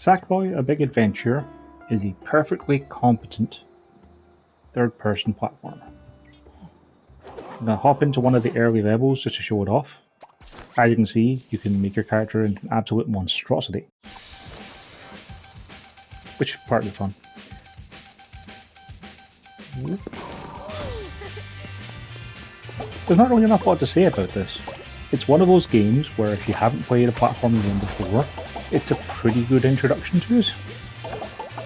Sackboy: A Big Adventure is a perfectly competent third-person platformer. I'm going to hop into one of the early levels just to show it off. As you can see, you can make your character into an absolute monstrosity, which is partly fun. There's not really enough lot to say about this. It's one of those games where if you haven't played a platforming game before, it's a pretty good introduction to it.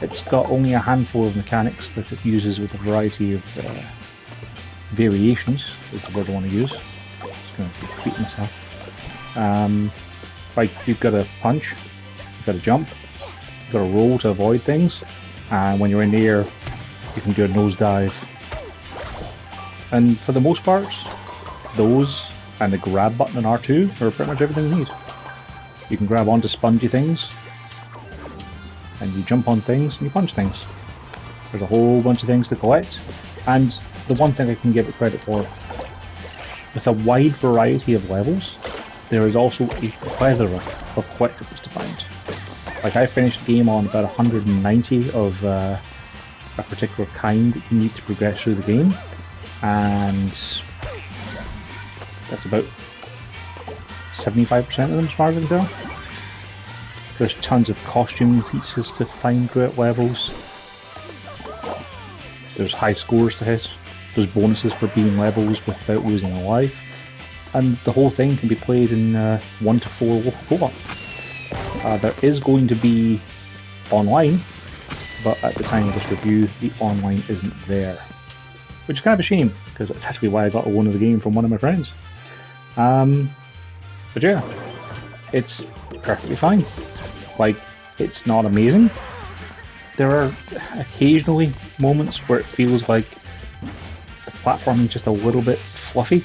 It's got only a handful of mechanics that it uses with a variety of variations, is the word I want to use. Just going to repeat myself. Like, you've got to punch, you've got to jump, you've got to roll to avoid things, and when you're in the air, you can do a nosedive. And for the most part, those and the grab button on R2 are pretty much everything you need. You can grab onto spongy things, and you jump on things, and you punch things. There's a whole bunch of things to collect, and the one thing I can give it credit for, with a wide variety of levels, there is also a plethora of collectibles to find. Like, I finished the game on about 190 of a particular kind that you need to progress through the game, and that's about 75% of them as far as I can tell. There's tons of costume pieces to find throughout levels. There's high scores to hit. There's bonuses for beating levels without losing a life. And the whole thing can be played in 1 to 4 local co-op. There is going to be online, but at the time of this review, the online isn't there. Which is kind of a shame, because that's actually why I got a loan of the game from one of my friends. But yeah, it's perfectly fine. Like, it's not amazing. There are occasionally moments where it feels like the platforming is just a little bit fluffy.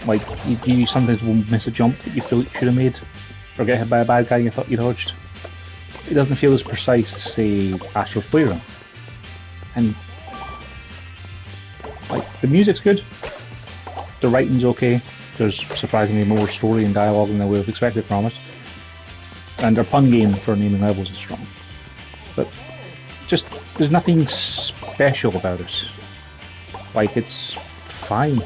Like, you sometimes will miss a jump that you feel you should have made, or get hit by a bad guy you thought you dodged. It doesn't feel as precise as, say, Astro's Playroom. And, like, the music's good, the writing's okay, there's surprisingly more story and dialogue than I would have expected from it, and their pun game for naming levels is strong. But just, there's nothing special about it. Like, it's fine.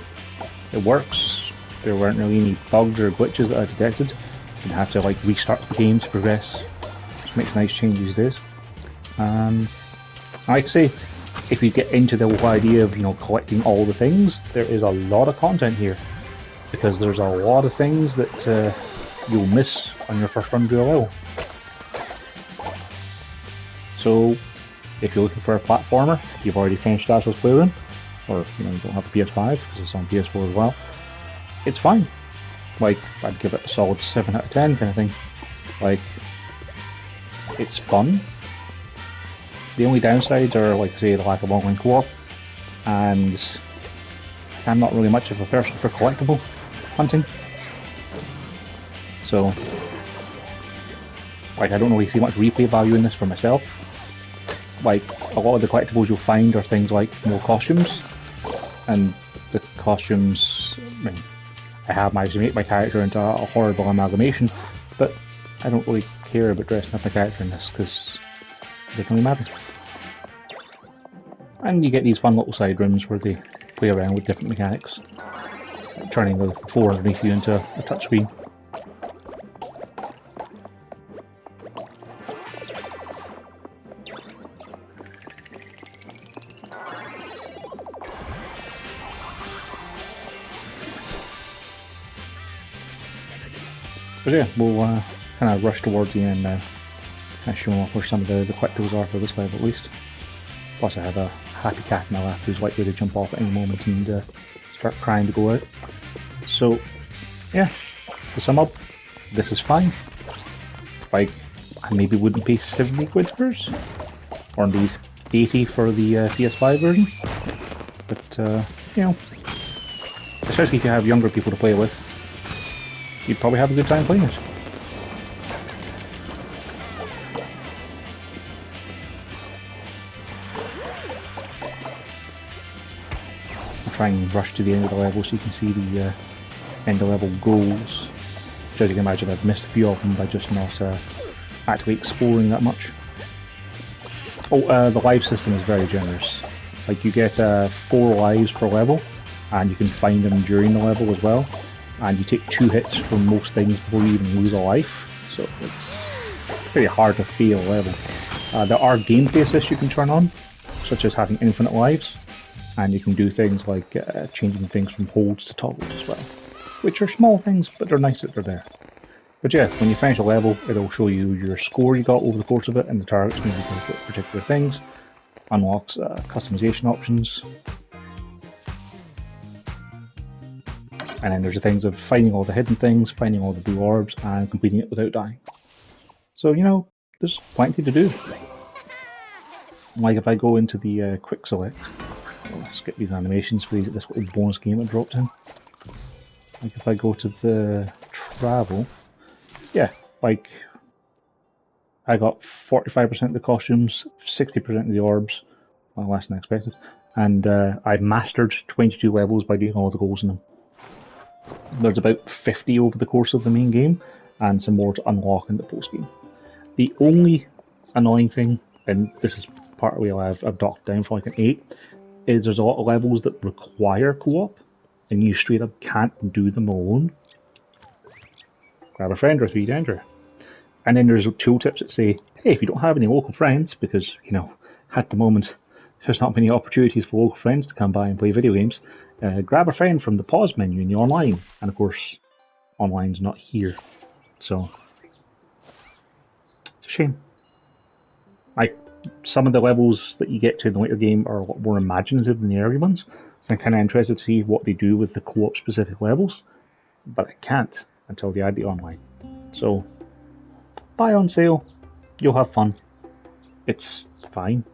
It works. There weren't really any bugs or glitches that I detected. You didn't have to, like, restart the game to progress, which makes a nice change these days. Like I say, if you get into the whole idea of, you know, collecting all the things, there is a lot of content here, because there's a lot of things that you'll miss on your first run through a level. So, if you're looking for a platformer, you've already finished Astro's Playroom, or, you know, you don't have a PS5 because it's on PS4 as well, it's fine. Like, I'd give it a solid 7 out of 10 kind of thing. Like, it's fun. The only downsides are, like, say, the lack of online co-op, and I'm not really much of a person for collectible hunting. So, like, I don't really see much replay value in this for myself. Like, a lot of the collectibles you'll find are things like more costumes, and the costumes, I mean, I have managed to make my character into a horrible amalgamation, but I don't really care about dressing up my character in this, because it doesn't really matter. And you get these fun little side rooms where they play around with different mechanics, turning the floor underneath you into a touchscreen. But yeah, we'll kind of rush towards the end now, kind of showing off where some of the collectibles are for this level at least. Plus I have a happy cat in my lap who's likely to jump off at any moment and start crying to go out. So yeah, to sum up, this is fine. Like, I maybe wouldn't pay 70 quid for it, or indeed 80 for the PS5 version, but you know, especially if you have younger people to play with, you'd probably have a good time playing it. I'll try and rush to the end of the level so you can see the end of level goals. Which, as you can imagine, I've missed a few of them by just not actually exploring that much. Oh, the life system is very generous. Like, you get 4 lives per level, and you can find them during the level as well. And you take 2 hits from most things before you even lose a life, so it's pretty hard to fail a level. There are gameplay assists you can turn on, such as having infinite lives, and you can do things like changing things from holds to toggles as well, which are small things, but they're nice that they're there. But yeah, when you finish a level, it'll show you your score you got over the course of it and the targets maybe for particular things. Unlocks customization options. And then there's the things of finding all the hidden things, finding all the blue orbs, and completing it without dying. So, you know, there's plenty to do. Like if I go into the quick select, I'll skip these animations for this little bonus game I dropped in. Like if I go to the travel, yeah, like I got 45% of the costumes, 60% of the orbs, well, less than expected, and I mastered 22 levels by doing all the goals in them. There's about 50 over the course of the main game, and some more to unlock in the post game. The only annoying thing, and this is partly why I've docked down for like an 8, is there's a lot of levels that require co-op, and you straight up can't do them alone. Grab a friend or 3 to enter. And then there's tooltips that say, hey, if you don't have any local friends, because, you know, at the moment, there's not many opportunities for local friends to come by and play video games, grab a friend from the pause menu in the online. And of course, online's not here. So, it's a shame. Like, some of the levels that you get to in the later game are a lot more imaginative than the early ones. So I'm kind of interested to see what they do with the co-op specific levels. But I can't until they add the online. So, buy on sale, you'll have fun. It's fine.